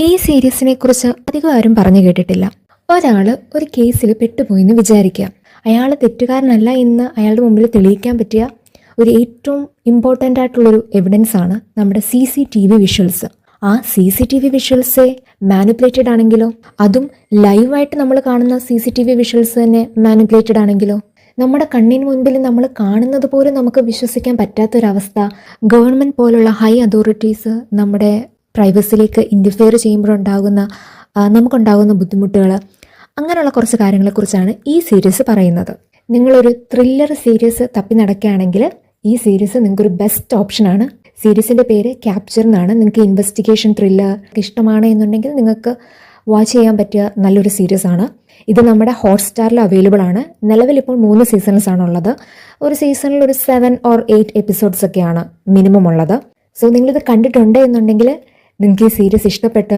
ഈ സീരീസിനെ കുറിച്ച് അധികം ആരും പറഞ്ഞു കേട്ടിട്ടില്ല. ഒരാൾ ഒരു കേസിൽ പെട്ടുപോയെന്ന് വിചാരിക്കുക. അയാൾ തെറ്റുകാരനല്ല എന്ന് അയാളുടെ മുമ്പിൽ തെളിയിക്കാൻ പറ്റിയ ഒരു ഏറ്റവും ഇമ്പോർട്ടൻ്റ് ആയിട്ടുള്ളൊരു എവിഡൻസ് ആണ് നമ്മുടെ CCTV വിഷ്വൽസ്. ആ CCTV വിഷ്വൽസേ മാനിപ്പുലേറ്റഡ് ആണെങ്കിലോ, അതും ലൈവായിട്ട് നമ്മൾ കാണുന്ന CCTV വിഷ്വൽസ് തന്നെ മാനിപ്പുലേറ്റഡ് ആണെങ്കിലോ, നമ്മുടെ കണ്ണിന് മുൻപിൽ നമ്മൾ കാണുന്നത് പോലും നമുക്ക് വിശ്വസിക്കാൻ പറ്റാത്തൊരവസ്ഥ, ഗവൺമെൻറ് പോലുള്ള ഹൈ അതോറിറ്റീസ് നമ്മുടെ പ്രൈവസിയിലേക്ക് ഇൻ്റർഫിയർ ചെയ്യുമ്പോഴുണ്ടാകുന്ന നമുക്കുണ്ടാകുന്ന ബുദ്ധിമുട്ടുകൾ, അങ്ങനെയുള്ള കുറച്ച് കാര്യങ്ങളെക്കുറിച്ചാണ് ഈ സീരീസ് പറയുന്നത്. നിങ്ങളൊരു ത്രില്ലർ സീരീസ് തപ്പി നടക്കുകയാണെങ്കിൽ ഈ സീരീസ് നിങ്ങൾക്കൊരു ബെസ്റ്റ് ഓപ്ഷനാണ്. സീരീസിൻ്റെ പേര് ക്യാപ്ചർ എന്നാണ്. നിങ്ങൾക്ക് ഇൻവെസ്റ്റിഗേഷൻ ത്രില്ലർ ഇഷ്ടമാണ് എന്നുണ്ടെങ്കിൽ നിങ്ങൾക്ക് വാച്ച് ചെയ്യാൻ പറ്റിയ നല്ലൊരു സീരീസാണ്. ഇത് നമ്മുടെ ഹോട്ട്സ്റ്റാറിൽ അവൈലബിൾ ആണ്. നിലവിൽ ഇപ്പോൾ 3 സീസൺസ് ആണുള്ളത്. ഒരു സീസണിൽ ഒരു 7 or 8 എപ്പിസോഡ്സ് ഒക്കെയാണ് മിനിമം ഉള്ളത്. സോ നിങ്ങളിത് കണ്ടിട്ടുണ്ട് എന്നുണ്ടെങ്കിൽ നിങ്ങൾക്ക് ഈ സീരീസ് ഇഷ്ടപ്പെട്ട്